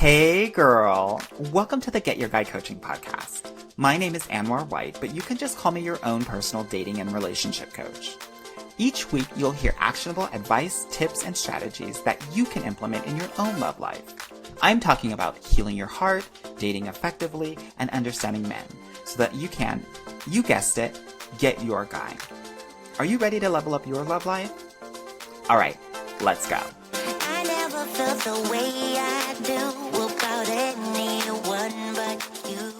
Hey girl, welcome to the Get Your Guy Coaching podcast. My name is Anwar White, but you can just call me your own personal dating and relationship coach. Each week, you'll hear actionable advice, tips, and strategies that you can implement in your own love life. I'm talking about healing your heart, dating effectively, and understanding men so that you can, you guessed it, get your guy. Are you ready to level up your love life? All right, let's go. I never felt the way I do about anyone but you.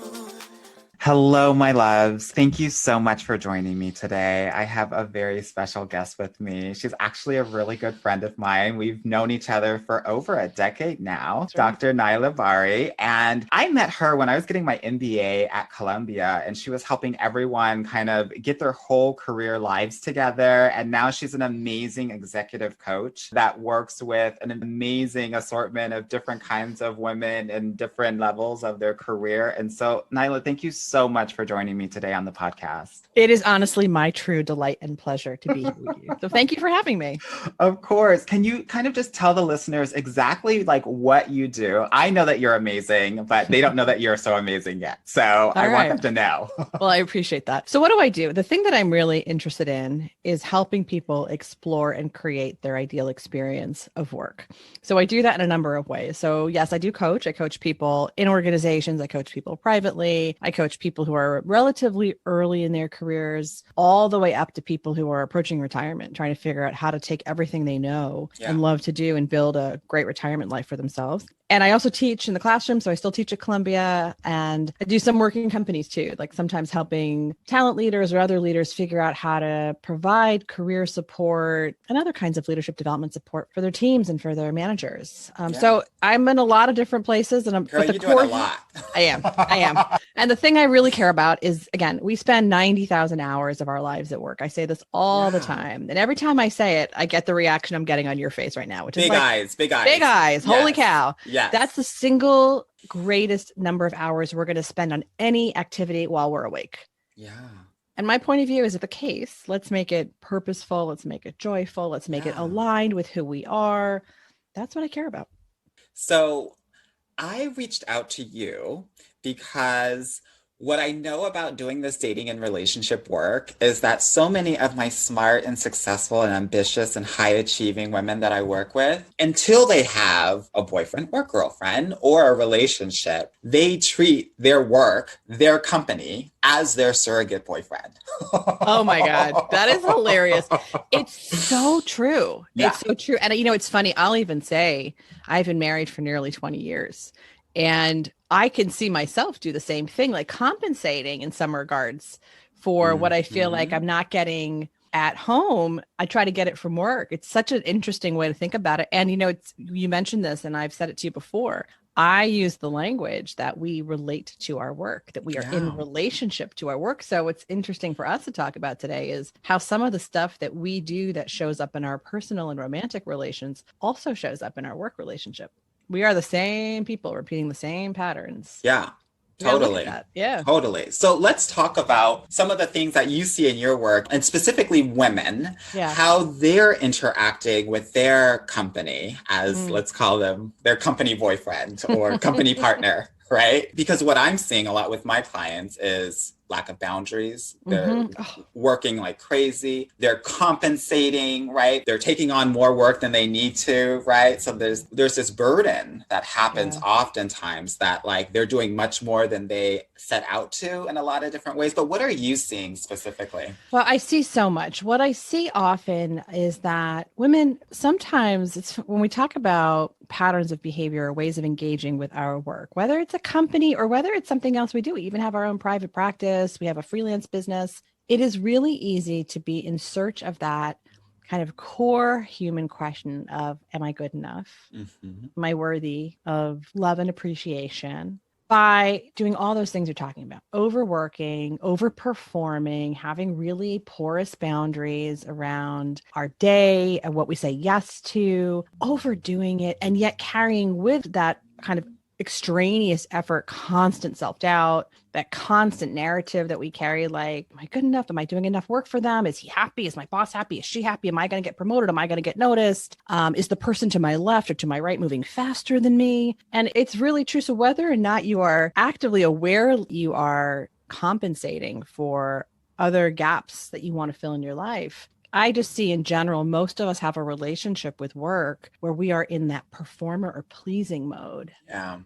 Hello, my loves. Thank you so much for joining me today. I have a very special guest with me. She's actually a really good friend of mine. We've known each other for over a decade now, Dr. Nayla Bahri. And I met her when I was getting my MBA at Columbia, and she was helping everyone kind of get their whole career lives together. And now she's an amazing executive coach that works with an amazing assortment of different kinds of women and different levels of their career. And so, Nayla, thank you so much for joining me today on the podcast. It is honestly my true delight and pleasure to be here with you. So thank you for having me. Of course. Can you kind of just tell the listeners exactly like what you do? I know that you're amazing, but they don't know that you're so amazing yet. So I want them to know. Well, I appreciate that. So what do I do? The thing that I'm really interested in is helping people explore and create their ideal experience of work. So I do that in a number of ways. So yes, I do coach. I coach people in organizations. I coach people privately. I coach people who are relatively early in their careers, all the way up to people who are approaching retirement, trying to figure out how to take everything they know and love to do and build a great retirement life for themselves. And I also teach in the classroom. So I still teach at Columbia, and I do some work in companies too, like sometimes helping talent leaders or other leaders figure out how to provide career support and other kinds of leadership development support for their teams and for their managers. So I'm in a lot of different places, and I'm Girl, you're doing a lot. I am. And the thing I really care about is, again, we spend 90,000 hours of our lives at work. I say this all the time. And every time I say it, I get the reaction I'm getting on your face right now, which is big like, eyes. Big eyes. Holy cow. Yes. That's the single greatest number of hours we're going to spend on any activity while we're awake. Yeah. And my point of view is, if the case, let's make it purposeful. Let's make it joyful. Let's make it aligned with who we are. That's what I care about. So I reached out to you because what I know about doing this dating and relationship work is that so many of my smart and successful and ambitious and high achieving women that I work with, until they have a boyfriend or girlfriend or a relationship, they treat their work, their company, as their surrogate boyfriend. Oh my God. That is hilarious. It's so true. Yeah. It's so true. And it's funny. I'll even say I've been married for nearly 20 years. And I can see myself do the same thing, like compensating in some regards for what I feel like I'm not getting at home. I try to get it from work. It's such an interesting way to think about it. And, you mentioned this, and I've said it to you before. I use the language that we relate to our work, that we are in relationship to our work. So what's interesting for us to talk about today is how some of the stuff that we do that shows up in our personal and romantic relations also shows up in our work relationship. We are the same people repeating the same patterns. Yeah, totally. Yeah. Totally. So let's talk about some of the things that you see in your work, and specifically women, how they're interacting with their company as, let's call them their company boyfriend or company partner, right? Because what I'm seeing a lot with my clients is lack of boundaries. They're working like crazy. They're compensating, right? They're taking on more work than they need to, right? So there's this burden that happens oftentimes that like they're doing much more than they set out to in a lot of different ways. But what are you seeing specifically? Well, I see so much. What I see often is that women, sometimes it's when we talk about patterns of behavior or ways of engaging with our work, whether it's a company or whether it's something else we do, we even have our own private practice, we have a freelance business. It is really easy to be in search of that kind of core human question of, am I good enough? Am I worthy of love and appreciation? By doing all those things you're talking about, overworking, overperforming, having really porous boundaries around our day and what we say yes to, overdoing it, and yet carrying with that kind of extraneous effort, constant self-doubt, that constant narrative that we carry, like, am I good enough? Am I doing enough work for them? Is he happy? Is my boss happy? Is she happy? Am I going to get promoted? Am I going to get noticed? Is the person to my left or to my right moving faster than me? And it's really true. So whether or not you are actively aware you are compensating for other gaps that you want to fill in your life, I just see in general, most of us have a relationship with work where we are in that performer or pleasing mode. Yeah.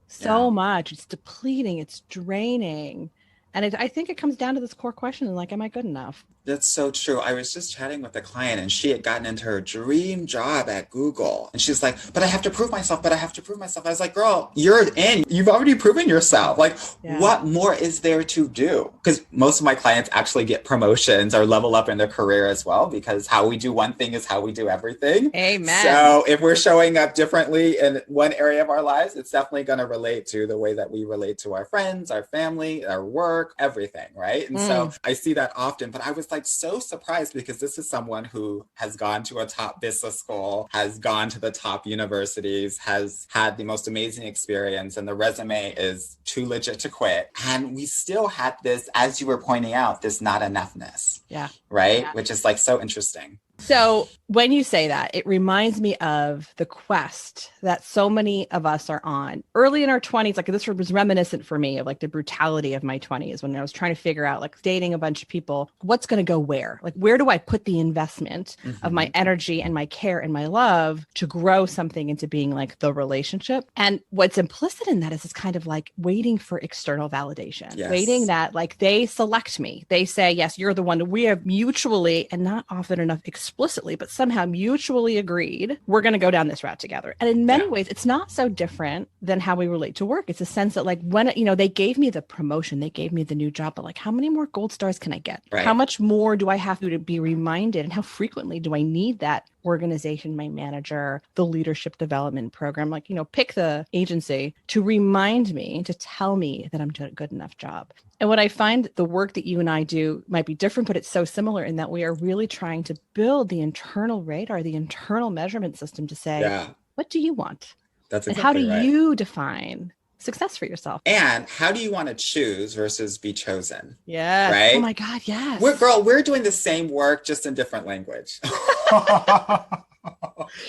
So much. It's depleting. It's draining. And I think it comes down to this core question, like, am I good enough? That's so true. I was just chatting with a client and she had gotten into her dream job at Google. And she's like, but I have to prove myself, but I have to prove myself. I was like, girl, you're in. You've already proven yourself. Like, what more is there to do? Because most of my clients actually get promotions or level up in their career as well, because how we do one thing is how we do everything. Amen. So if we're showing up differently in one area of our lives, it's definitely going to relate to the way that we relate to our friends, our family, our work, everything, right? And so I see that often, but I was like so surprised because this is someone who has gone to a top business school, has gone to the top universities, has had the most amazing experience, and the resume is too legit to quit. And we still had this, as you were pointing out, this not enoughness. Yeah. Right? Yeah. Which is like so interesting. So when you say that, it reminds me of the quest that so many of us are on early in our 20s. Like, this was reminiscent for me of like the brutality of my 20s when I was trying to figure out, like, dating a bunch of people, what's going to go where? Like, where do I put the investment of my energy and my care and my love to grow something into being like the relationship? And what's implicit in that is it's kind of like waiting for external validation, waiting that like they select me. They say, yes, you're the one. We have mutually, and not often enough explicitly, but somehow mutually agreed, we're going to go down this route together. And in many ways, it's not so different than how we relate to work. It's a sense that, like, when, you know, they gave me the promotion, they gave me the new job, but like, how many more gold stars can I get? Right. How much more do I have to be reminded? And how frequently do I need that organization, my manager, the leadership development program, like, you know, pick the agency to remind me, to tell me that I'm doing a good enough job. And what I find the work that you and I do might be different, but it's so similar in that we are really trying to build the internal radar, the internal measurement system to say, what do you want? That's exactly and how do you define success for yourself? And how do you want to choose versus be chosen? Yeah. Right? Oh my God, yes. We're doing the same work, just in different language.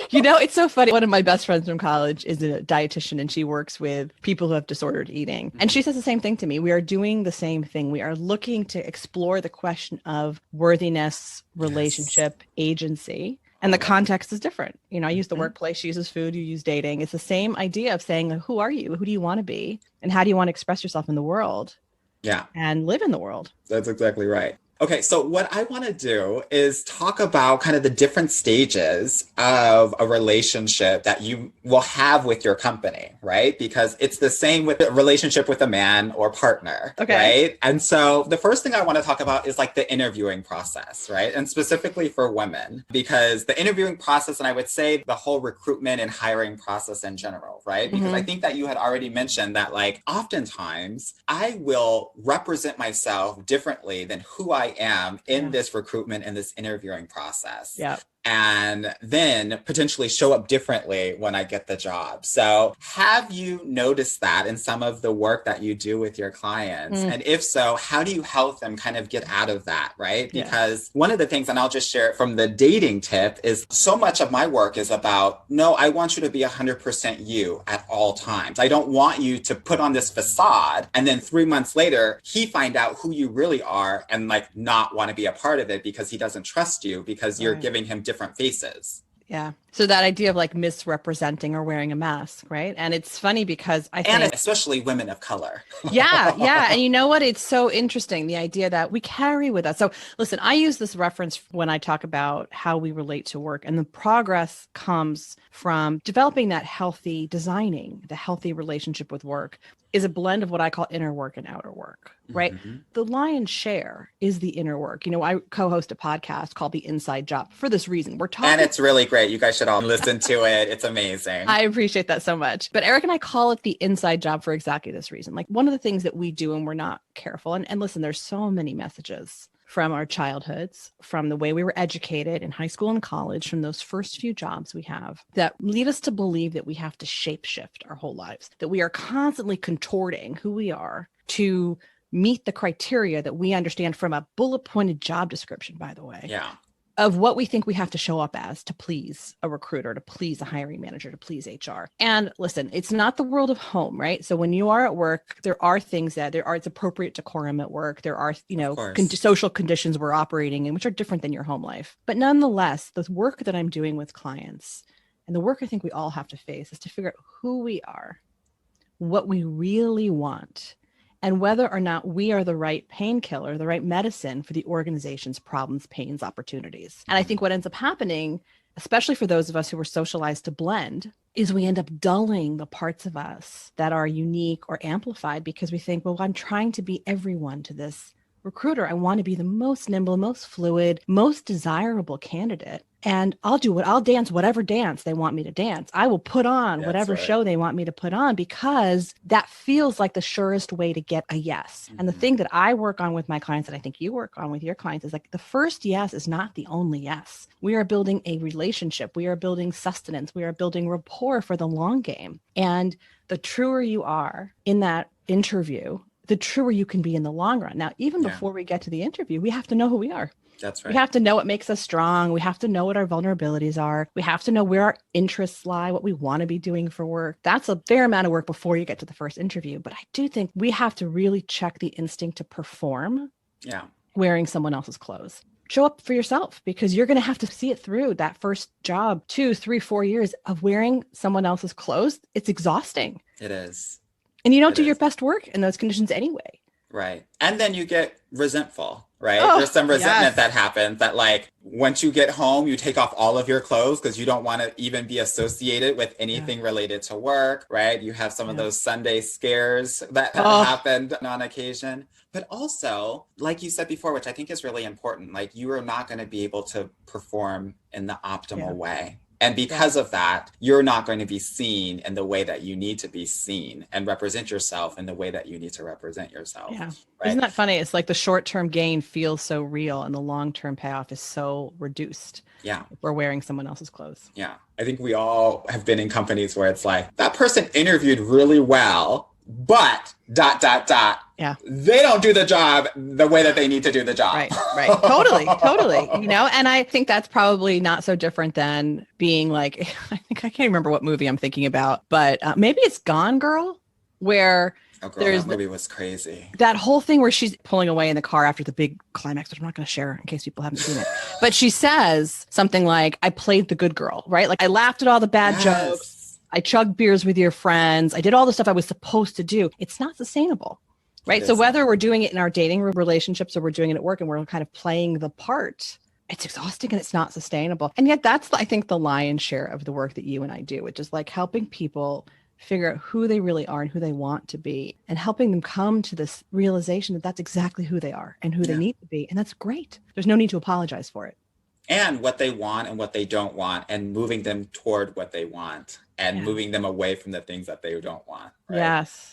You know, it's so funny. One of my best friends from college is a dietitian, and she works with people who have disordered eating. And she says the same thing to me. We are doing the same thing. We are looking to explore the question of worthiness, relationship, agency. And the context is different. You know, I use the workplace, she uses food, you use dating. It's the same idea of saying, who are you? Who do you want to be? And how do you want to express yourself in the world? Yeah. And live in the world. That's exactly right. Okay, so what I want to do is talk about kind of the different stages of a relationship that you will have with your company, right? Because it's the same with a relationship with a man or partner, right? And so the first thing I want to talk about is like the interviewing process, right? And specifically for women, because the interviewing process, and I would say the whole recruitment and hiring process in general, right? Because I think that you had already mentioned that, like, oftentimes I will represent myself differently than who I am in this recruitment and this interviewing process. Yeah. And then potentially show up differently when I get the job. So have you noticed that in some of the work that you do with your clients? And if so, how do you help them kind of get out of that, right? Because one of the things, and I'll just share it from the dating tip, is so much of my work is about, no, I want you to be 100% you at all times. I don't want you to put on this facade and then 3 months later, he find out who you really are and like not want to be a part of it because he doesn't trust you because you're giving him different faces. Yeah. So that idea of like misrepresenting or wearing a mask, right? And it's funny because I think... And especially women of color. Yeah. And you know what? It's so interesting, the idea that we carry with us. So listen, I use this reference when I talk about how we relate to work, and the progress comes from developing that healthy, designing the healthy relationship with work is a blend of what I call inner work and outer work, right? The lion's share is the inner work. You know, I co-host a podcast called The Inside Job for this reason. We're talking... And it's really great. You guys should all listen to it. It's amazing. I appreciate that so much. But Eric and I call it the inside job for exactly this reason. Like, one of the things that we do when we're not careful, and listen, there's so many messages from our childhoods, from the way we were educated in high school and college, from those first few jobs we have that lead us to believe that we have to shapeshift our whole lives, that we are constantly contorting who we are to meet the criteria that we understand from a bullet pointed job description, by the way. Yeah. Of what we think we have to show up as to please a recruiter, to please a hiring manager, to please HR. And listen, it's not the world of home, right? So when you are at work, there are things that it's appropriate decorum at work. There are, social conditions we're operating in, which are different than your home life. But nonetheless, the work that I'm doing with clients and the work I think we all have to face is to figure out who we are, what we really want, and whether or not we are the right painkiller, the right medicine for the organization's problems, pains, opportunities. And I think what ends up happening, especially for those of us who were socialized to blend, is we end up dulling the parts of us that are unique or amplified because we think, well, I'm trying to be everyone to this recruiter. I want to be the most nimble, most fluid, most desirable candidate. And I'll dance whatever dance they want me to dance. I will put on whatever show they want me to put on because that feels like the surest way to get a yes. Mm-hmm. And the thing that I work on with my clients, and I think you work on with your clients, is like the first yes is not the only yes. We are building a relationship. We are building sustenance. We are building rapport for the long game. And the truer you are in that interview, the truer you can be in the long run. Now, even before we get to the interview, we have to know who we are. That's right. We have to know what makes us strong. We have to know what our vulnerabilities are. We have to know where our interests lie, what we want to be doing for work. That's a fair amount of work before you get to the first interview. But I do think we have to really check the instinct to perform wearing someone else's clothes. Show up for yourself because you're going to have to see it through that first job, 2, 3, 4 years of wearing someone else's clothes. It's exhausting. It is. And you don't do your best work in those conditions anyway. Right. And then you get resentful, right? There's some resentment that happens that like once you get home, you take off all of your clothes because you don't want to even be associated with anything related to work, right? You have some of those Sunday scares that happened on occasion. But also, like you said before, which I think is really important, like you are not going to be able to perform in the optimal way. And because of that, you're not going to be seen in the way that you need to be seen and represent yourself in the way that you need to represent yourself. Yeah. Right? Isn't that funny? It's like the short-term gain feels so real and the long-term payoff is so reduced. Yeah. If we're wearing someone else's clothes. Yeah. I think we all have been in companies where it's like, that person interviewed really well, but ... Yeah. They don't do the job the way that they need to do the job. Right. Totally. And I think that's probably not so different than being like, I can't remember what movie I'm thinking about, but maybe it's Gone Girl, where that movie was crazy. That whole thing where she's pulling away in the car after the big climax, which I'm not going to share in case people haven't seen it. But she says something like, I played the good girl, right? Like I laughed at all the bad jokes. I chugged beers with your friends. I did all the stuff I was supposed to do. It's not sustainable. Right. So whether we're doing it in our dating relationships or we're doing it at work and we're kind of playing the part, it's exhausting and it's not sustainable. And yet that's, I think, the lion's share of the work that you and I do, which is like helping people figure out who they really are and who they want to be and helping them come to this realization that that's exactly who they are and who they need to be. And that's great. There's no need to apologize for it. And what they want and what they don't want and moving them toward what they want and moving them away from the things that they don't want. Right? Yes.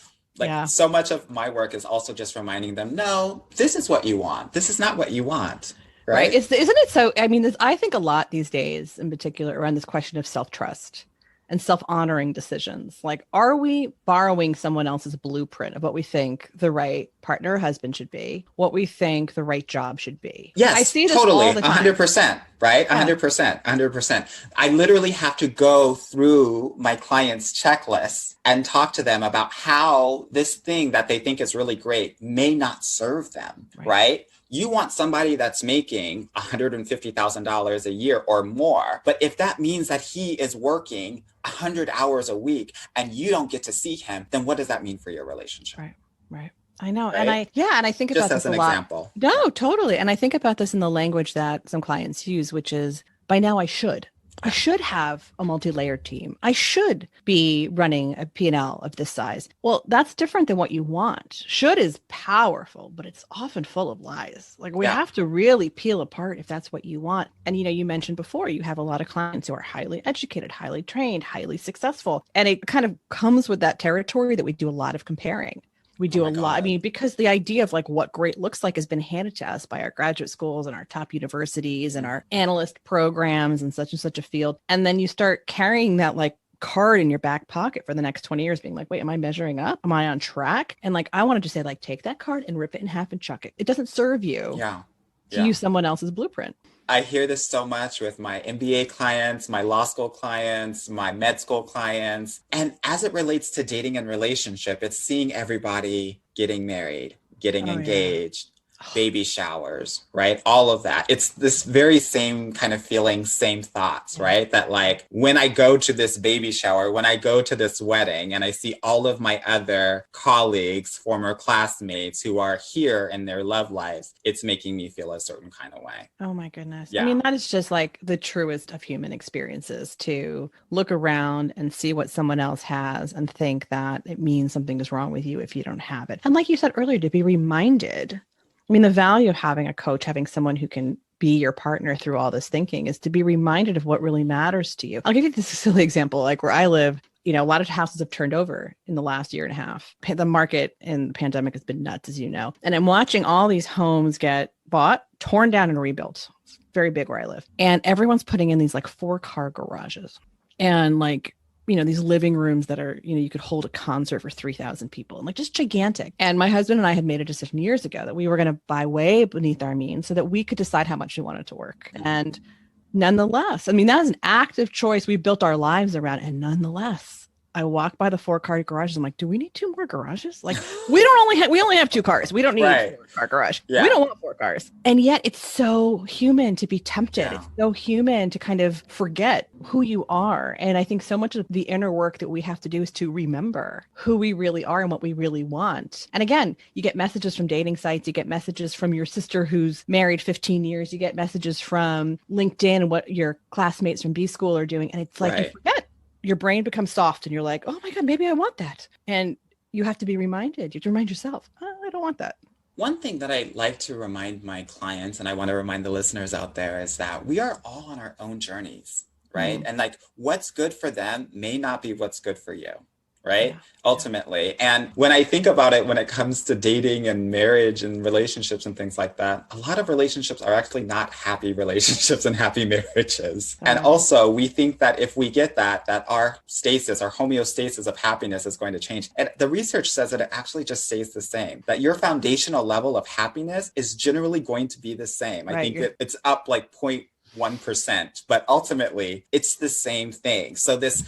So much of my work is also just reminding them, no, this is what you want. This is not what you want. Right. Isn't it so? I mean, I think a lot these days in particular around this question of self-trust and self-honoring decisions. Like, are we borrowing someone else's blueprint of what we think the right partner or husband should be, what we think the right job should be? Yes, I see this totally, all the time. 100%, right? 100%. I literally have to go through my clients' checklists and talk to them about how this thing that they think is really great may not serve them, right? You want somebody that's making $150,000 a year or more. But if that means that he is working 100 hours a week and you don't get to see him, then what does that mean for your relationship? Right. I know. Right? And I think about this a lot. Just as an example. No, totally. And I think about this in the language that some clients use, which is, by now I should have a multi-layered team. I should be running a P&L of this size. Well, that's different than what you want. Should is powerful, but it's often full of lies. Like we have to really peel apart if that's what you want. And, you mentioned before, you have a lot of clients who are highly educated, highly trained, highly successful. And it kind of comes with that territory that we do a lot of comparing. We do a lot. I mean, because the idea of like what great looks like has been handed to us by our graduate schools and our top universities and our analyst programs and such a field. And then you start carrying that like card in your back pocket for the next 20 years being like, wait, am I measuring up? Am I on track? And like, I wanted to say like, take that card and rip it in half and chuck it. It doesn't serve you to use someone else's blueprint. I hear this so much with my MBA clients, my law school clients, my med school clients. And as it relates to dating and relationship, it's seeing everybody getting married, getting engaged, baby showers, right? All of that. It's this very same kind of feeling, same thoughts, right? That like when I go to this baby shower, when I go to this wedding and I see all of my other colleagues, former classmates who are here in their love lives, it's making me feel a certain kind of way. Oh my goodness. Yeah. I mean, that is just like the truest of human experiences, to look around and see what someone else has and think that it means something is wrong with you if you don't have it. And like you said earlier, to be reminded, I mean, the value of having a coach, having someone who can be your partner through all this thinking, is to be reminded of what really matters to you. I'll give you this silly example. Like where I live, you know, a lot of houses have turned over in the last year and a half. The market in the pandemic has been nuts, as you know. And I'm watching all these homes get bought, torn down, and rebuilt. It's very big where I live. And everyone's putting in these like 4-car garages. And like, you know, these living rooms that are, you know, you could hold a concert for 3,000 people and like just gigantic. And my husband and I had made a decision years ago that we were going to buy way beneath our means so that we could decide how much we wanted to work. And nonetheless, I mean, that is an active choice we built our lives around. And nonetheless, I walk by the 4-car garages. I'm like, do we need 2 more garages? Like, we only have 2 cars. We don't need a 4-car garage. Yeah. We don't want 4 cars. And yet it's so human to be tempted. Yeah. It's so human to kind of forget who you are. And I think so much of the inner work that we have to do is to remember who we really are and what we really want. And again, you get messages from dating sites. You get messages from your sister who's married 15 years. You get messages from LinkedIn and what your classmates from B school are doing. And it's like, you forget. Your brain becomes soft and you're like, oh my God, maybe I want that. And you have to be reminded. You have to remind yourself, I don't want that. One thing that I like to remind my clients, and I want to remind the listeners out there, is that we are all on our own journeys, right? And like what's good for them may not be what's good for you. Right? Ultimately. And when I think about it, when it comes to dating and marriage and relationships and things like that, a lot of relationships are actually not happy relationships and happy marriages. And also we think that if we get that our stasis, our homeostasis of happiness is going to change. And the research says that it actually just stays the same, that your foundational level of happiness is generally going to be the same. I think that it's up like 1%, but ultimately it's the same thing. So this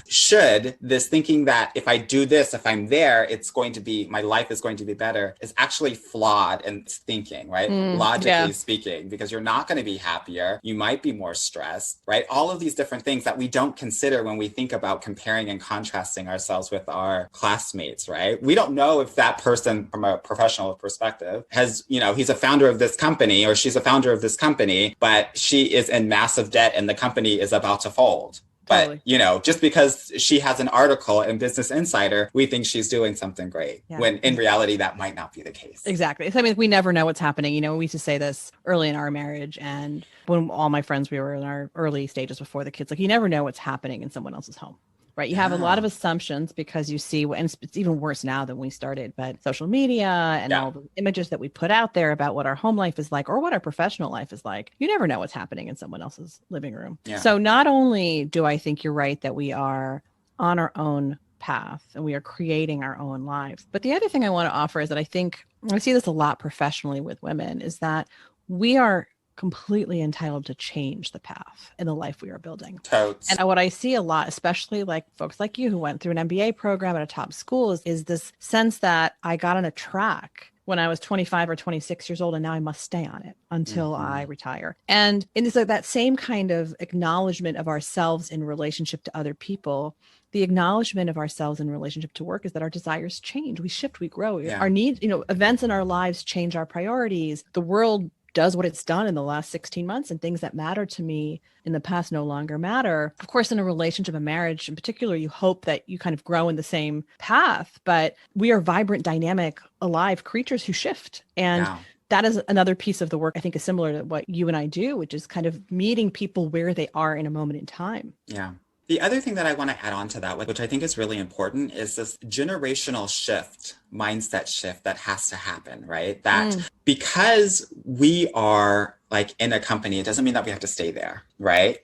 thinking that if I do this, if I'm there, it's going to be, my life is going to be better, is actually flawed in its thinking, right? Logically speaking, because you're not going to be happier. You might be more stressed, right? All of these different things that we don't consider when we think about comparing and contrasting ourselves with our classmates, right? We don't know if that person from a professional perspective has, you know, he's a founder of this company or she's a founder of this company, but she is in massive debt and the company is about to fold. But, you know, just because she has an article in Business Insider, we think she's doing something great, when in reality, that might not be the case. Exactly. I mean, we never know what's happening. You know, we used to say this early in our marriage, and when all my friends, we were in our early stages before the kids, like, you never know what's happening in someone else's home. Right. You have a lot of assumptions because you see, and it's even worse now than we started, but social media and all the images that we put out there about what our home life is like or what our professional life is like. You never know what's happening in someone else's living room. Yeah. So not only do I think you're right that we are on our own path and we are creating our own lives, but the other thing I want to offer is that I think I see this a lot professionally with women, is that we are completely entitled to change the path in the life we are building. Totes. And what I see a lot, especially like folks like you who went through an MBA program at a top school, is this sense that I got on a track when I was 25 or 26 years old, and now I must stay on it until I retire. And it's like that same kind of acknowledgement of ourselves in relationship to other people. The acknowledgement of ourselves in relationship to work is that our desires change. We shift, we grow. Our needs, you know, events in our lives change our priorities. The world does what it's done in the last 16 months, and things that matter to me in the past no longer matter. Of course, in a relationship, a marriage in particular, you hope that you kind of grow in the same path, but we are vibrant, dynamic, alive creatures who shift. And that is another piece of the work I think is similar to what you and I do, which is kind of meeting people where they are in a moment in time. Yeah. The other thing that I want to add on to that, which I think is really important, is this generational shift, mindset shift that has to happen, right? That because we are like in a company, it doesn't mean that we have to stay there, right?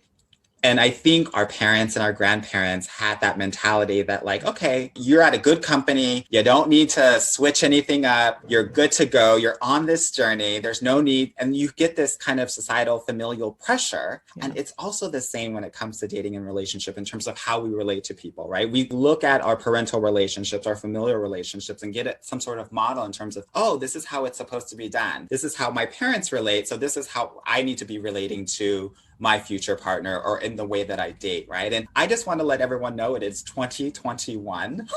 And I think our parents and our grandparents had that mentality that like, okay, you're at a good company. You don't need to switch anything up. You're good to go. You're on this journey. There's no need. And you get this kind of societal familial pressure. Yeah. And it's also the same when it comes to dating and relationship in terms of how we relate to people, right? We look at our parental relationships, our familial relationships, and get some sort of model in terms of, oh, this is how it's supposed to be done. This is how my parents relate. So this is how I need to be relating to my future partner or in the way that I date, right? And I just want to let everyone know it is 2021.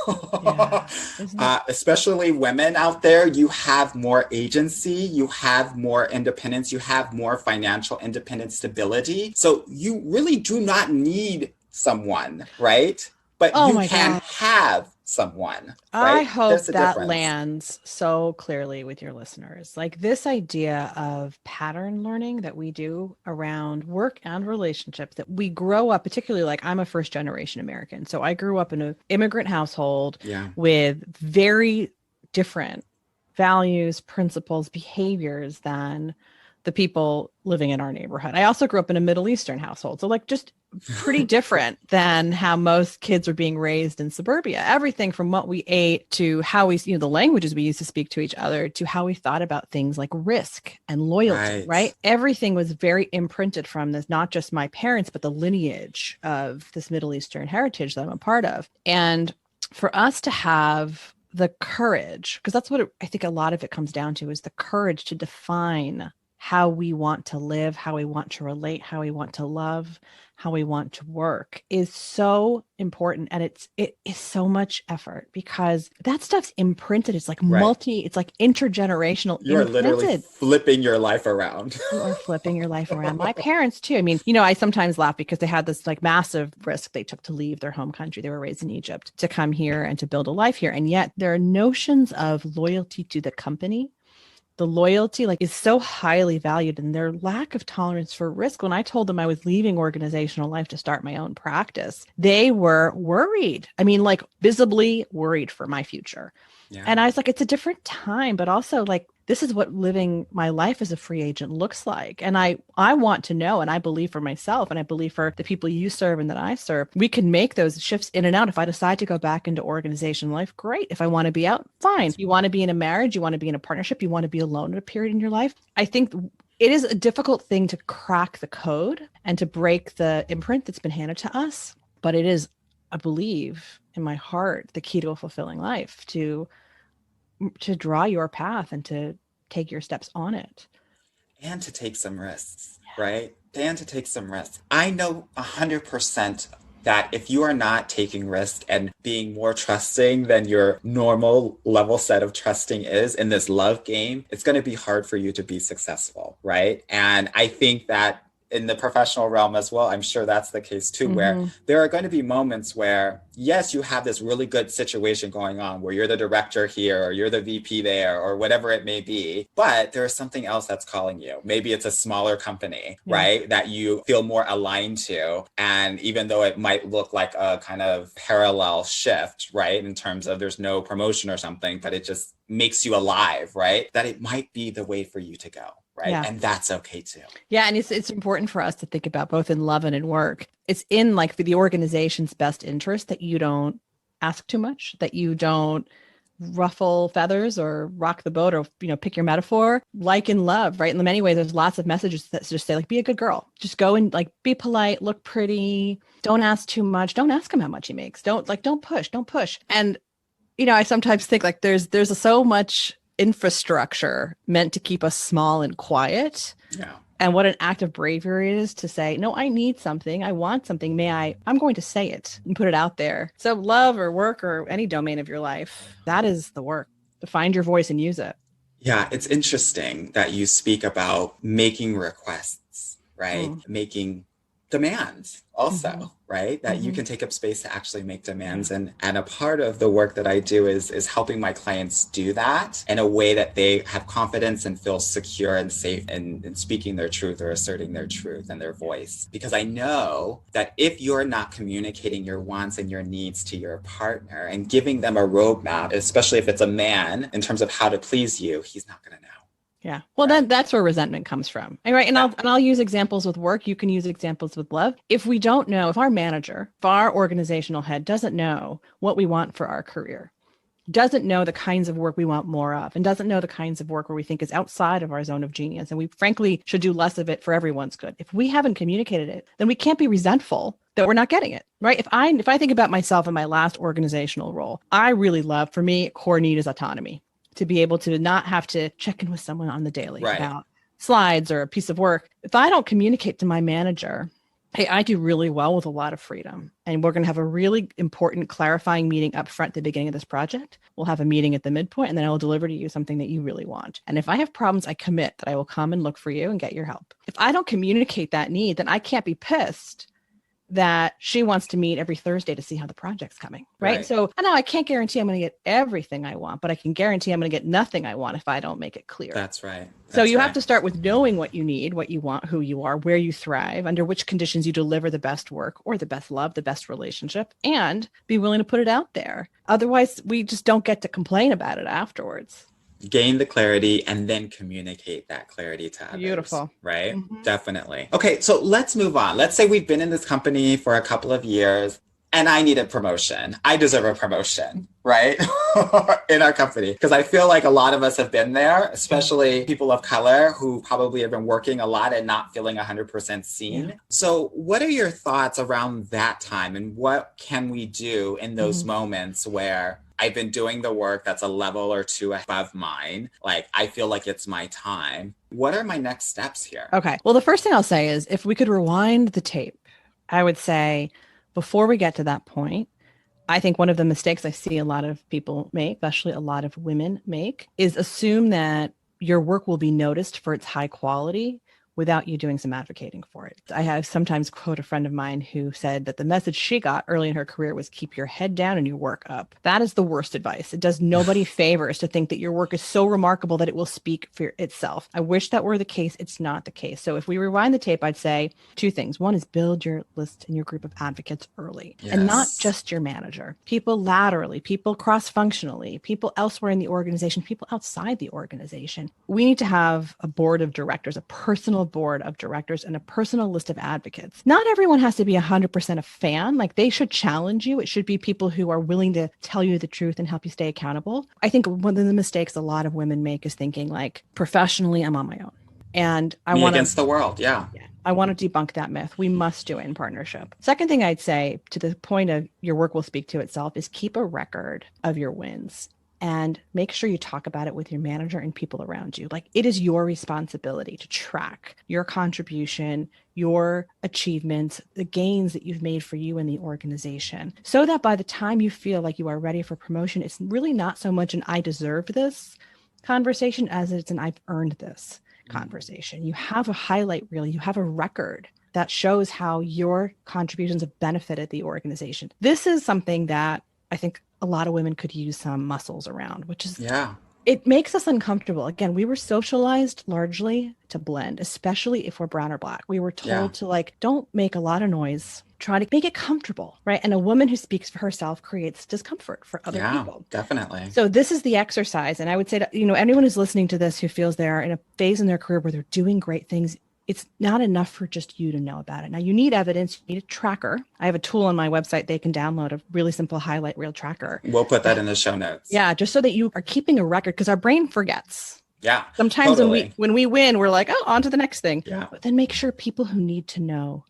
Yeah, especially women out there, you have more agency, you have more independence, you have more financial independence, stability. So you really do not need someone, right? But you can have someone. Right? I hope that lands so clearly with your listeners. Like this idea of pattern learning that we do around work and relationships, that we grow up, particularly like I'm a first generation American. So I grew up in an immigrant household with very different values, principles, behaviors than the people living in our neighborhood. I also grew up in a Middle Eastern household. So like just pretty different than how most kids are being raised in suburbia. Everything from what we ate to how we, the languages we used to speak to each other, to how we thought about things like risk and loyalty, right? Everything was very imprinted from this, not just my parents, but the lineage of this Middle Eastern heritage that I'm a part of. And for us to have the courage, because that's what I think a lot of it comes down to, is the courage to define how we want to live, how we want to relate, how we want to love, how we want to work is so important. And it is so much effort because that stuff's imprinted. It's like it's like intergenerational. You're literally flipping your life around. You are flipping your life around. My parents too. I mean, I sometimes laugh because they had this like massive risk they took to leave their home country. They were raised in Egypt to come here and to build a life here. And yet there are notions of loyalty to the company. The loyalty is so highly valued, and their lack of tolerance for risk. When I told them I was leaving organizational life to start my own practice, they were worried. I mean, visibly worried for my future. Yeah. And I was like, it's a different time, but also this is what living my life as a free agent looks like. And I want to know, and I believe for myself, and I believe for the people you serve and that I serve, we can make those shifts in and out. If I decide to go back into organization life, great. If I want to be out, fine. You want to be in a marriage, you want to be in a partnership, you want to be alone at a period in your life. I think it is a difficult thing to crack the code and to break the imprint that's been handed to us. But it is, I believe in my heart, the key to a fulfilling life, to draw your path and to take your steps on it. And to take some risks, right? And to take some risks. I know 100% that if you are not taking risk and being more trusting than your normal level set of trusting is in this love game, it's going to be hard for you to be successful, right? And I think that in the professional realm as well, I'm sure that's the case too, where there are going to be moments where, yes, you have this really good situation going on where you're the director here or you're the VP there or whatever it may be, but there's something else that's calling you. Maybe it's a smaller company, right, that you feel more aligned to. And even though it might look like a kind of parallel shift, right, in terms of there's no promotion or something, but it just makes you alive, right, that it might be the way for you to go. Right. Yeah. And that's okay too. Yeah. And it's important for us to think about both in love and in work. It's in the organization's best interest that you don't ask too much, that you don't ruffle feathers or rock the boat or, pick your metaphor, like in love, right? In many ways, there's lots of messages that just say be a good girl, just go and be polite, look pretty, don't ask too much. Don't ask him how much he makes. Don't push. And, I sometimes think there's so much infrastructure meant to keep us small and quiet. Yeah. And what an act of bravery it is to say, no, I need something. I want something. I'm going to say it and put it out there. So love or work or any domain of your life, that is the work, to find your voice and use it. Yeah. It's interesting that you speak about making requests, right? Making demands also, right? That you can take up space to actually make demands. And a part of the work that I do is helping my clients do that in a way that they have confidence and feel secure and safe in speaking their truth or asserting their truth and their voice. Because I know that if you're not communicating your wants and your needs to your partner and giving them a roadmap, especially if it's a man, in terms of how to please you, he's not going to know. Yeah. Well, then that's where resentment comes from. Right. And I'll use examples with work. You can use examples with love. If we don't know, if our manager, if our organizational head doesn't know what we want for our career, doesn't know the kinds of work we want more of, and doesn't know the kinds of work where we think is outside of our zone of genius, and we frankly should do less of it for everyone's good. If we haven't communicated it, then we can't be resentful that we're not getting it, right? If I think about myself in my last organizational role, I really love, for me, core need is autonomy. To be able to not have to check in with someone on the daily about slides or a piece of work. If I don't communicate to my manager, hey, I do really well with a lot of freedom, and we're going to have a really important clarifying meeting up front at the beginning of this project. We'll have a meeting at the midpoint, and then I will deliver to you something that you really want. And if I have problems, I commit that I will come and look for you and get your help. If I don't communicate that need, then I can't be pissed that she wants to meet every Thursday to see how the project's coming, right? So I know I can't guarantee I'm going to get everything I want, but I can guarantee I'm going to get nothing I want if I don't make it clear. That's right. So you have to start with knowing what you need, what you want, who you are, where you thrive, under which conditions you deliver the best work or the best love, the best relationship, and be willing to put it out there. Otherwise, we just don't get to complain about it afterwards. Gain the clarity and then communicate that clarity to others. Beautiful. Right? Definitely. Okay, so let's move on. Let's say we've been in this company for a couple of years and I need a promotion. I deserve a promotion, right? In our company. Because I feel like a lot of us have been there, especially people of color who probably have been working a lot and not feeling 100% seen. So what are your thoughts around that time, and what can we do in those moments where I've been doing the work that's a level or two above mine? Like, I feel like it's my time. What are my next steps here? Okay. Well, the first thing I'll say is if we could rewind the tape, I would say before we get to that point, I think one of the mistakes I see a lot of people make, especially a lot of women make, is assume that your work will be noticed for its high quality without you doing some advocating for it. I have sometimes quote a friend of mine who said that the message she got early in her career was keep your head down and your work up. That is the worst advice. It does nobody favors to think that your work is so remarkable that it will speak for itself. I wish that were the case. It's not the case. So if we rewind the tape, I'd say two things. One is build your list and your group of advocates early, and not just your manager. People laterally, people cross-functionally, people elsewhere in the organization, people outside the organization. We need to have a board of directors, a personal board of directors, and a personal list of advocates. Not everyone has to be 100% a fan. Like, they should challenge you. It should be people who are willing to tell you the truth and help you stay accountable. I think one of the mistakes a lot of women make is thinking like, professionally, I'm on my own. And I want against the world. Yeah. I want to debunk that myth. We must do it in partnership. Second thing I'd say, to the point of your work will speak to itself, is keep a record of your wins. And make sure you talk about it with your manager and people around you. Like, it is your responsibility to track your contribution, your achievements, the gains that you've made for you and the organization, so that by the time you feel like you are ready for promotion, it's really not so much an I deserve this conversation as it's an I've earned this conversation. You have a highlight reel, you have a record that shows how your contributions have benefited the organization. This is something that I think a lot of women could use some muscles around, which is, it makes us uncomfortable. Again, we were socialized largely to blend, especially if we're brown or black. We were told to like, don't make a lot of noise, try to make it comfortable, right? And a woman who speaks for herself creates discomfort for other people. Definitely. So this is the exercise. And I would say that, anyone who's listening to this who feels they're in a phase in their career where they're doing great things, it's not enough for just you to know about it. Now, you need evidence. You need a tracker. I have a tool on my website they can download, a really simple highlight reel tracker. We'll put that in the show notes. Yeah, just so that you are keeping a record, because our brain forgets. Yeah. Sometimes when we win, we're like, oh, on to the next thing. Yeah. But then make sure people who need to know.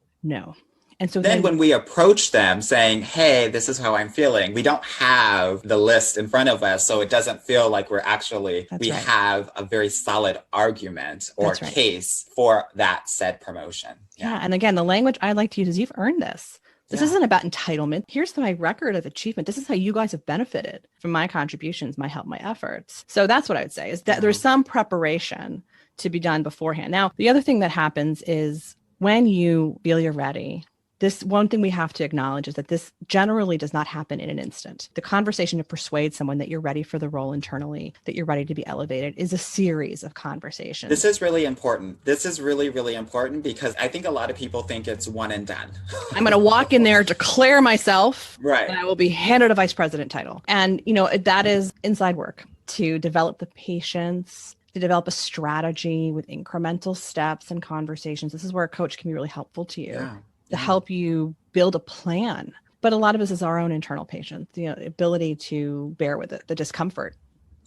And so then when we approach them saying, hey, this is how I'm feeling, we don't have the list in front of us. So it doesn't feel like we're actually, have a very solid argument or case for that said promotion. Yeah. And again, the language I like to use is you've earned this. This isn't about entitlement. Here's my record of achievement. This is how you guys have benefited from my contributions, my help, my efforts. So that's what I would say, is that there's some preparation to be done beforehand. Now, the other thing that happens is when you feel you're ready, this one thing we have to acknowledge is that this generally does not happen in an instant. The conversation to persuade someone that you're ready for the role internally, that you're ready to be elevated, is a series of conversations. This is really important. This is really, really important because I think a lot of people think it's one and done. I'm going to walk in there, declare myself, right, and I will be handed a vice president title. And, that is inside work to develop the patience, to develop a strategy with incremental steps and conversations. This is where a coach can be really helpful to you. To help you build a plan. But a lot of this is our own internal patience, the ability to bear with it, the discomfort.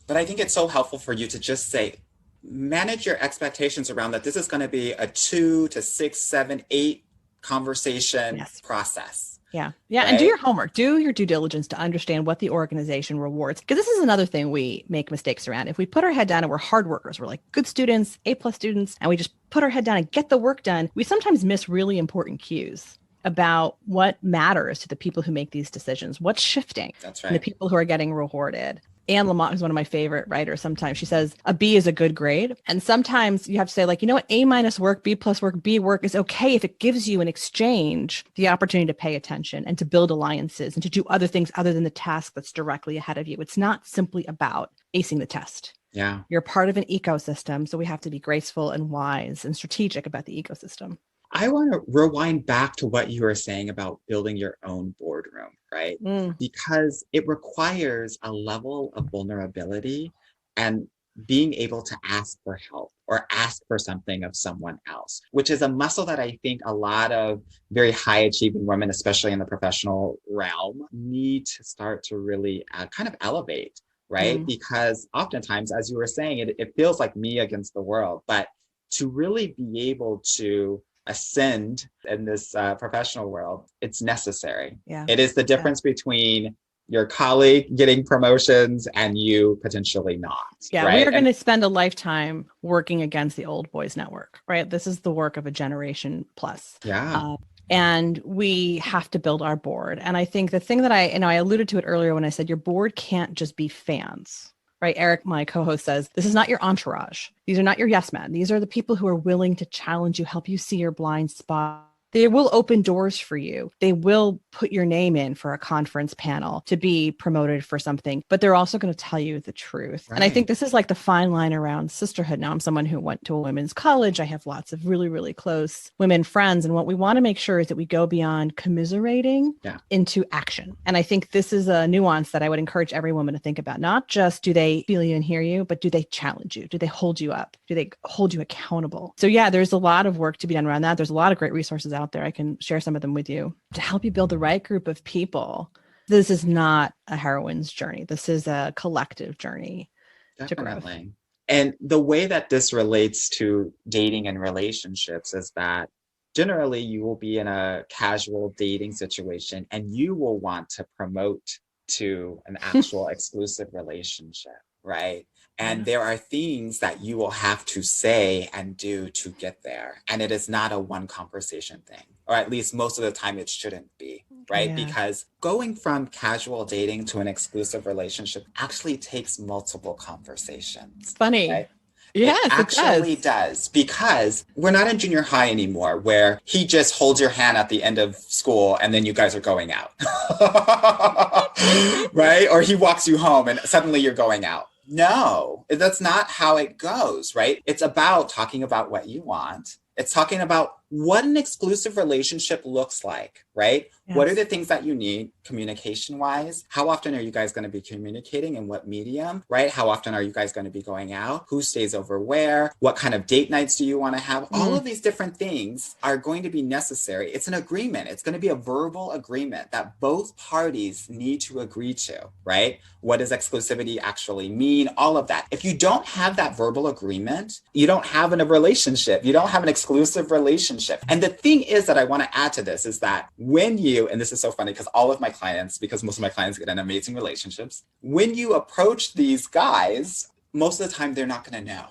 But I think it's so helpful for you to just say, manage your expectations around that. This is going to be a 2 to 6, 7, 8 conversation process. Yeah. Right? And do your homework, do your due diligence to understand what the organization rewards. Because this is another thing we make mistakes around. If we put our head down and we're hard workers, we're like good students, A+ students, and we just put our head down and get the work done, we sometimes miss really important cues about what matters to the people who make these decisions, what's shifting. That's right. And the people who are getting rewarded. Anne Lamott is one of my favorite writers. Sometimes she says a B is a good grade. And sometimes you have to say, like, what, A- work, B+ work, B work is okay if it gives you in exchange the opportunity to pay attention and to build alliances and to do other things other than the task that's directly ahead of you. It's not simply about acing the test. Yeah. You're part of an ecosystem. So we have to be graceful and wise and strategic about the ecosystem. I want to rewind back to what you were saying about building your own boardroom, right? Because it requires a level of vulnerability and being able to ask for help or ask for something of someone else, which is a muscle that I think a lot of very high achieving women, especially in the professional realm, need to start to really kind of elevate, right? Because oftentimes, as you were saying, it feels like me against the world, but to really be able to ascend in this professional world, it's necessary. Yeah. It is the difference between your colleague getting promotions and you potentially not. Yeah, right? We are going to spend a lifetime working against the old boys network, right? This is the work of a generation plus. Yeah. And we have to build our board. And I think the thing that I alluded to it earlier when I said your board can't just be fans. Right. Eric, my co-host, says, this is not your entourage. These are not your yes men. These are the people who are willing to challenge you, help you see your blind spot. They will open doors for you. They will put your name in for a conference panel to be promoted for something, but they're also going to tell you the truth. Right. And I think this is like the fine line around sisterhood. Now, I'm someone who went to a women's college. I have lots of really, really close women friends. And what we want to make sure is that we go beyond commiserating into action. And I think this is a nuance that I would encourage every woman to think about. Not just do they feel you and hear you, but do they challenge you? Do they hold you up? Do they hold you accountable? So yeah, there's a lot of work to be done around that. There's a lot of great resources out there. I can share some of them with you to help you build the right group of people. This is not a heroine's journey. This is a collective journey. Definitely. And the way that this relates to dating and relationships is that generally you will be in a casual dating situation and you will want to promote to an actual exclusive relationship, right? And there are things that you will have to say and do to get there. And it is not a one conversation thing, or at least most of the time it shouldn't be, right? Because going from casual dating to an exclusive relationship actually takes multiple conversations. Funny. Right? Yes, it actually does, because we're not in junior high anymore where he just holds your hand at the end of school and then you guys are going out, right? Or he walks you home and suddenly you're going out. No, that's not how it goes, right? It's about talking about what you want. It's talking about what an exclusive relationship looks like, right? Yes. What are the things that you need communication-wise? How often are you guys going to be communicating, in what medium, right? How often are you guys going to be going out? Who stays over where? What kind of date nights do you want to have? All of these different things are going to be necessary. It's an agreement. It's going to be a verbal agreement that both parties need to agree to, right? What does exclusivity actually mean? All of that. If you don't have that verbal agreement, you don't have a relationship. You don't have an exclusive relationship. And the thing is that I want to add to this is that when you, and this is so funny because all of my clients, because most of my clients get in amazing relationships, when you approach these guys, most of the time they're not going to know.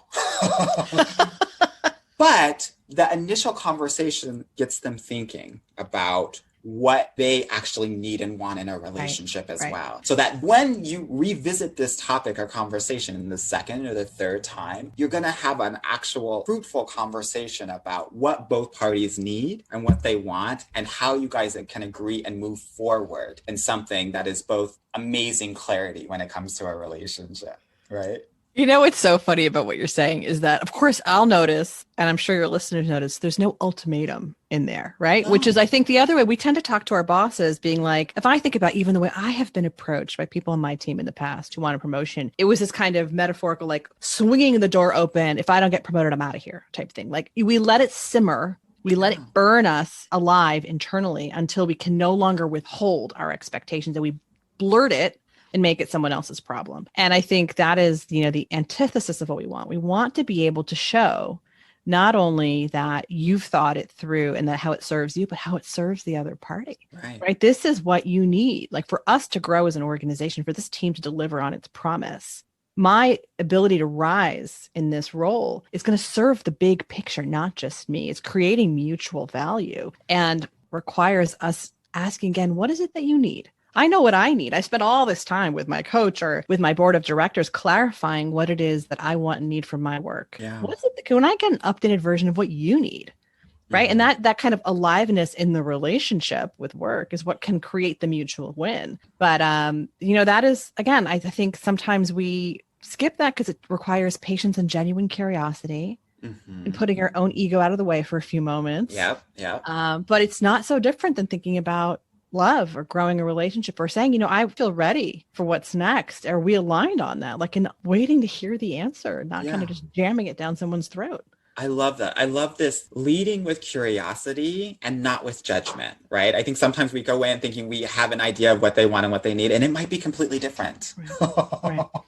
But the initial conversation gets them thinking about what they actually need and want in a relationship as well. So that when you revisit this topic or conversation in the second or the third time, you're going to have an actual fruitful conversation about what both parties need and what they want and how you guys can agree and move forward in something that is both amazing clarity when it comes to a relationship, right? You know, what's so funny about what you're saying is that, of course, I'll notice, and I'm sure your listeners notice, there's no ultimatum in there, right? No. Which is, I think, the other way. We tend to talk to our bosses being like, if I think about even the way I have been approached by people on my team in the past who want a promotion, it was this kind of metaphorical, like swinging the door open. If I don't get promoted, I'm out of here type thing. Like we let it simmer. We let it burn us alive internally until we can no longer withhold our expectations, and we blurt it and make it someone else's problem. And I think that is, the antithesis of what we want. We want to be able to show not only that you've thought it through and that how it serves you, but how it serves the other party, right? This is what you need. Like for us to grow as an organization, for this team to deliver on its promise, my ability to rise in this role is going to serve the big picture, not just me. It's creating mutual value and requires us asking again, what is it that you need? I know what I need. I spent all this time with my coach or with my board of directors clarifying what it is that I want and need from my work. Yeah. What's it? Can I get an updated version of what you need? Right. Mm-hmm. And that kind of aliveness in the relationship with work is what can create the mutual win. But, that is, again, I think sometimes we skip that because it requires patience and genuine curiosity. Mm-hmm. And putting our own ego out of the way for a few moments. Yeah. But it's not so different than thinking about love or growing a relationship or saying, I feel ready for what's next. Are we aligned on that? Like in waiting to hear the answer, not kind of just jamming it down someone's throat. I love that. I love this leading with curiosity and not with judgment, right? I think sometimes we go in thinking we have an idea of what they want and what they need, and it might be completely different.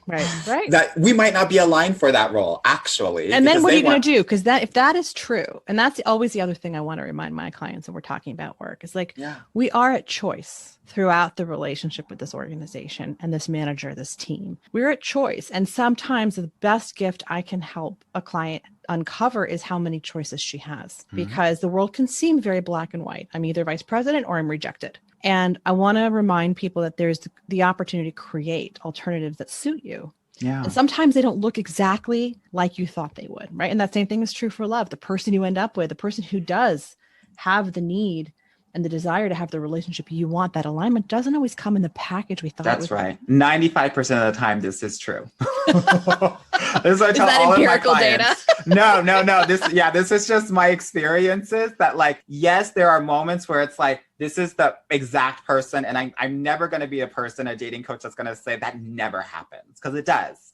Right. That we might not be aligned for that role, actually. And then what are you going to do? Because if that is true, and that's always the other thing I want to remind my clients when we're talking about work, is like, we are at choice throughout the relationship with this organization and this manager, this team. We're at choice. And sometimes the best gift I can help a client uncover is how many choices she has, because the world can seem very black and white. I'm either vice president or I'm rejected. And I want to remind people that there's the opportunity to create alternatives that suit you. Yeah. And sometimes they don't look exactly like you thought they would, right? And that same thing is true for love. The person you end up with, the person who does have the need and the desire to have the relationship you want, that alignment doesn't always come in the package we thought. That's right. 95% of the time, this is true. This is what I tell all empirical of my clients. Data? No. This is just my experiences that, like, yes, there are moments where it's like, this is the exact person. And I'm never going to be a dating coach that's going to say that never happens, because it does.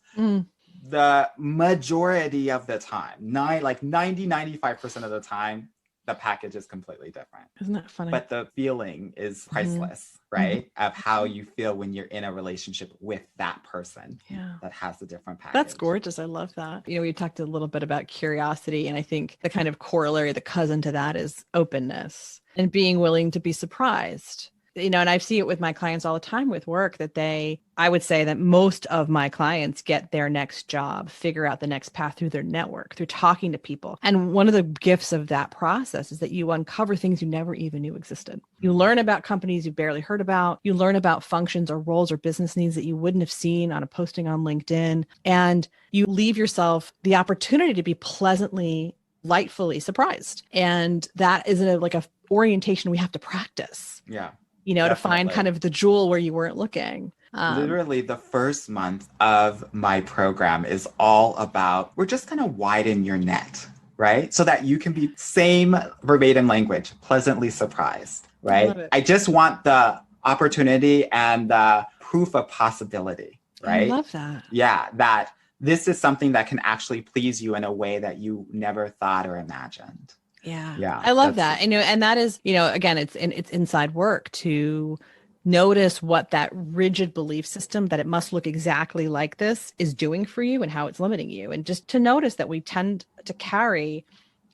The majority of the time, 95% of the time, the package is completely different. Isn't that funny? But the feeling is priceless, right? Of how you feel when you're in a relationship with that person that has a different package. That's gorgeous. I love that. We talked a little bit about curiosity, and I think the kind of corollary, the cousin to that, is openness and being willing to be surprised. And I see it with my clients all the time with work, that I would say that most of my clients get their next job, figure out the next path through their network, through talking to people. And one of the gifts of that process is that you uncover things you never even knew existed. You learn about companies you barely heard about. You learn about functions or roles or business needs that you wouldn't have seen on a posting on LinkedIn. And you leave yourself the opportunity to be pleasantly, lightfully surprised. And that is a orientation we have to practice. Yeah. Definitely. To find kind of the jewel where you weren't looking. Literally the first month of my program is all about, we're just going to widen your net, right? So that you can be same verbatim language, pleasantly surprised, right? I just want the opportunity and the proof of possibility, right? I love that. Yeah, that this is something that can actually please you in a way that you never thought or imagined. Yeah. I love that. And that is, again, it's inside work to notice what that rigid belief system that it must look exactly like this is doing for you and how it's limiting you. And just to notice that we tend to carry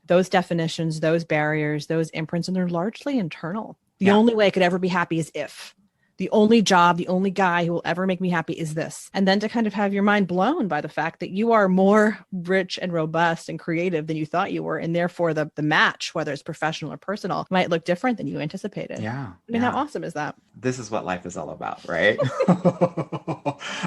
those definitions, those barriers, those imprints, and they're largely internal. The only way I could ever be happy is if. the only job, the only guy who will ever make me happy is this. And then to kind of have your mind blown by the fact that you are more rich and robust and creative than you thought you were. And therefore the match, whether it's professional or personal, might look different than you anticipated. Yeah. I mean, how awesome is that? This is what life is all about, right?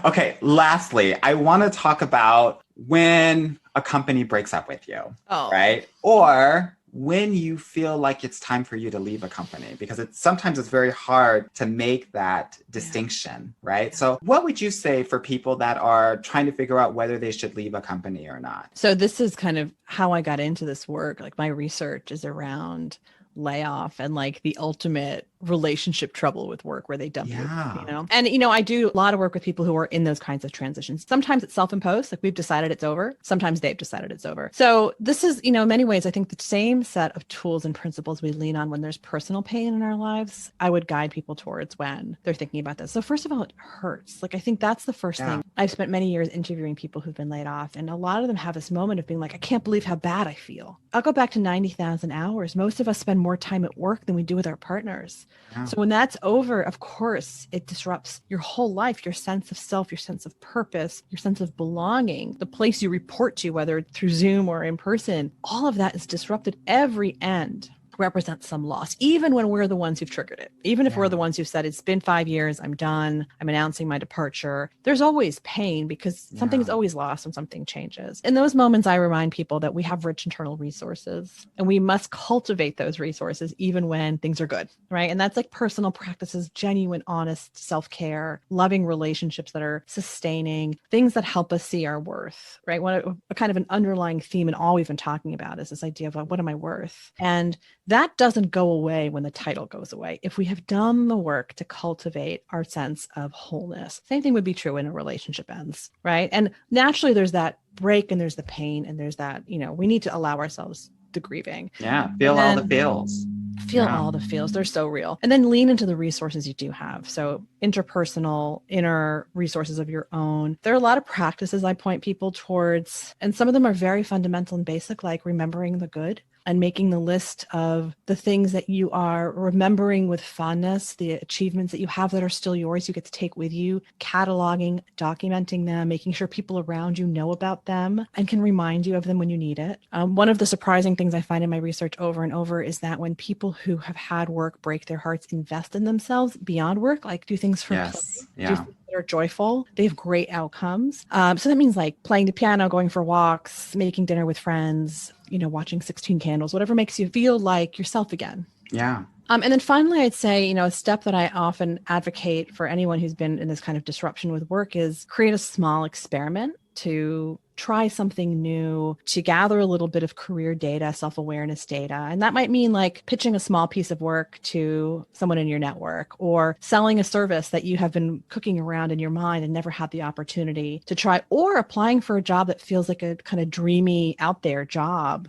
Okay, lastly, I want to talk about when a company breaks up with you, right? Or when you feel like it's time for you to leave a company, because sometimes it's very hard to make that distinction, right? So what would you say for people that are trying to figure out whether they should leave a company or not? So this is kind of how I got into this work. Like my research is around layoff and like the ultimate relationship trouble with work where they dump you, you know? And, you know, I do a lot of work with people who are in those kinds of transitions. Sometimes it's self-imposed, like we've decided it's over. Sometimes they've decided it's over. So this is, you know, in many ways, I think the same set of tools and principles we lean on when there's personal pain in our lives, I would guide people towards when they're thinking about this. So first of all, it hurts. Like, I think that's the first thing. I've spent many years interviewing people who've been laid off, and a lot of them have this moment of being like, I can't believe how bad I feel. I'll go back to 90,000 hours. Most of us spend more time at work than we do with our partners. So when that's over, of course, it disrupts your whole life, your sense of self, your sense of purpose, your sense of belonging, the place you report to, whether it's through Zoom or in person. All of that is disrupted. Every end represents some loss, even when we're the ones who've triggered it. Even if we're the ones who've said, it's been 5 years, I'm done, I'm announcing my departure. There's always pain because something is always lost when something changes. In those moments, I remind people that we have rich internal resources and we must cultivate those resources even when things are good, right? And that's like personal practices, genuine, honest self-care, loving relationships that are sustaining, things that help us see our worth, right? A kind of an underlying theme in all we've been talking about is this idea of what am I worth? And that doesn't go away when the title goes away. If we have done the work to cultivate our sense of wholeness, same thing would be true when a relationship ends, right? And naturally there's that break and there's the pain and there's that, you know, we need to allow ourselves the grieving. Feel all the feels. Feel all the feels. They're so real. And then lean into the resources you do have. So interpersonal, inner resources of your own. There are a lot of practices I point people towards, and some of them are very fundamental and basic, like remembering the good and making the list of the things that you are remembering with fondness, the achievements that you have that are still yours, you get to take with you, cataloging, documenting them, making sure people around you know about them and can remind you of them when you need it. One of the surprising things I find in my research over and over is that when people who have had work break their hearts invest in themselves beyond work, like do things for play, do things that are joyful, they have great outcomes. So that means like playing the piano, going for walks, making dinner with friends, you know, watching 16 Candles, whatever makes you feel like yourself again. And then finally, I'd say, you know, a step that I often advocate for anyone who's been in this kind of disruption with work is create a small experiment to try something new, to gather a little bit of career data, self-awareness data. And that might mean like pitching a small piece of work to someone in your network or selling a service that you have been cooking around in your mind and never had the opportunity to try, or applying for a job that feels like a kind of dreamy out there job,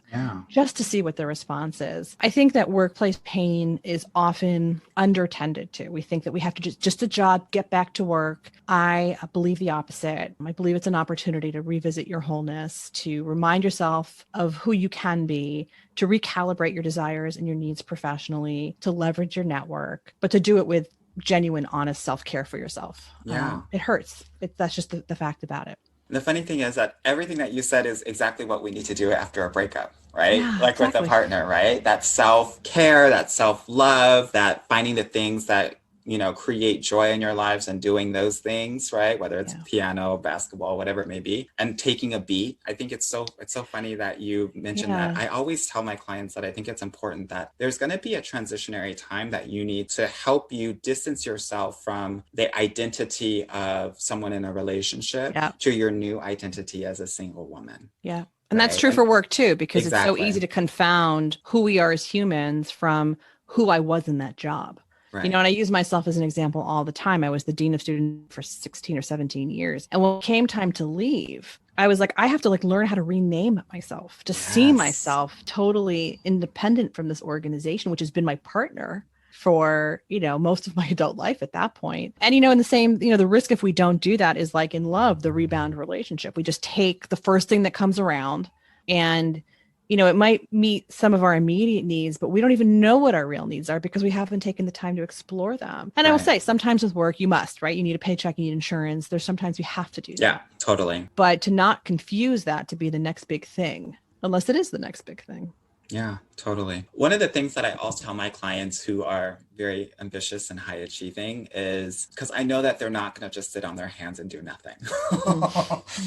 just to see what the response is. I think that workplace pain is often undertended to. We think that we have to just a job, get back to work. I believe the opposite. I believe it's an opportunity to revisit your wholeness, to remind yourself of who you can be, to recalibrate your desires and your needs professionally, to leverage your network, but to do it with genuine, honest self-care for yourself. It hurts. That's just the fact about it. The funny thing is that everything that you said is exactly what we need to do after a breakup, right? Yeah, like exactly. with a partner, right? That self-care, that self-love, that finding the things that, you know, create joy in your lives and doing those things, right? Whether it's piano, basketball, whatever it may be, and taking a beat. I think it's so funny that you mentioned that. I always tell my clients that I think it's important that there's going to be a transitionary time that you need to help you distance yourself from the identity of someone in a relationship to your new identity as a single woman. And that's true for work too, because it's so easy to confound who we are as humans from who I was in that job. You know, and I use myself as an example all the time. I was the dean of students for 16 or 17 years. And when it came time to leave, I was like, I have to like learn how to rename myself, to see myself totally independent from this organization, which has been my partner for, you know, most of my adult life at that point. And, you know, in the same, you know, the risk if we don't do that is like in love, the rebound relationship. We just take the first thing that comes around and it might meet some of our immediate needs, but we don't even know what our real needs are because we haven't taken the time to explore them. And I will say, sometimes with work, you must, right? You need a paycheck, you need insurance. There's sometimes you have to do that. Yeah, totally. But to not confuse that to be the next big thing, unless it is the next big thing. Yeah, totally. One of the things that I also tell my clients who are very ambitious and high achieving is because I know that they're not going to just sit on their hands and do nothing.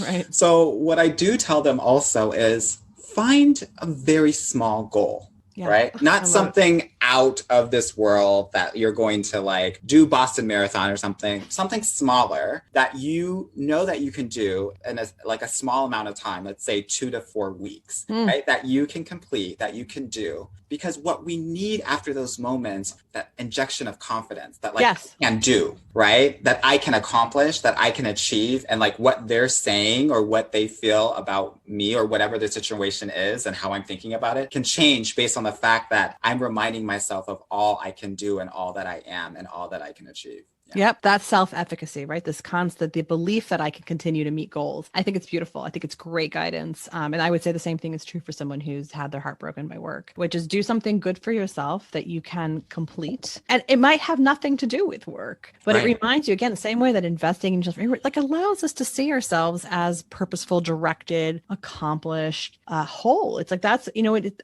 Right. So what I do tell them also is find a very small goal. Yeah. Right? Not something out of this world that you're going to like do Boston Marathon or something smaller that you know that you can do in a small amount of time, let's say 2 to 4 weeks, right? That you can complete, that you can do. Because what we need after those moments, that injection of confidence that I can do, right? That I can accomplish, that I can achieve, and like what they're saying or what they feel about me or whatever the situation is and how I'm thinking about it can change based on the fact that I'm reminding myself of all I can do and all that I am and all that I can achieve. Yeah. Yep. That's self-efficacy, right? This constant, the belief that I can continue to meet goals. I think it's beautiful. I think it's great guidance. And I would say the same thing is true for someone who's had their heart broken by work, which is do something good for yourself that you can complete. And it might have nothing to do with work, but it reminds you again, the same way that investing in just like allows us to see ourselves as purposeful, directed, accomplished, whole. It's like, that's,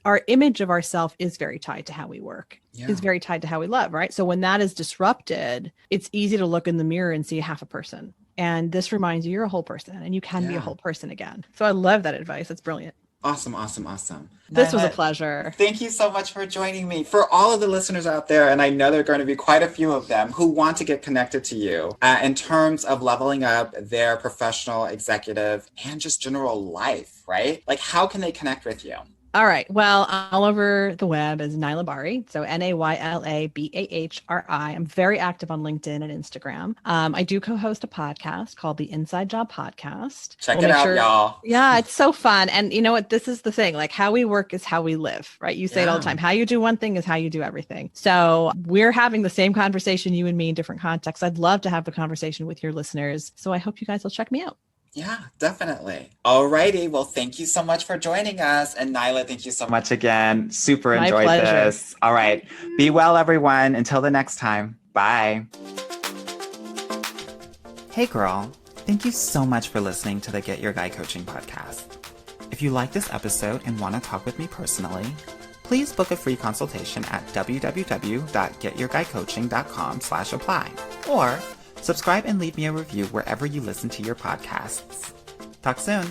our image of ourself is very tied to how we work. Is very tied to how we love, right? So when that is disrupted, it's easy to look in the mirror and see half a person. And this reminds you you're a whole person and you can be a whole person again. So I love that advice. That's brilliant. Awesome, awesome, awesome. This was a pleasure. Thank you so much for joining me. For all of the listeners out there, and I know there are going to be quite a few of them who want to get connected to you in terms of leveling up their professional, executive, and just general life, right? Like, how can they connect with you? All right. Well, all over the web is Nayla Bahri. So Naylabahri. I'm very active on LinkedIn and Instagram. I do co-host a podcast called the Inside Job Podcast. Check it out, y'all. Yeah, it's so fun. And you know what? This is the thing. Like, how we work is how we live, right? You say it all the time. How you do one thing is how you do everything. So we're having the same conversation, you and me, in different contexts. I'd love to have the conversation with your listeners. So I hope you guys will check me out. Yeah, definitely. All righty. Well, thank you so much for joining us. And Nayla, thank you so much again. Super enjoyed this. All right. Be well, everyone. Until the next time. Bye. Hey, girl. Thank you so much for listening to the Get Your Guy Coaching podcast. If you like this episode and want to talk with me personally, please book a free consultation at www.getyourguycoaching.com/apply or subscribe and leave me a review wherever you listen to your podcasts. Talk soon.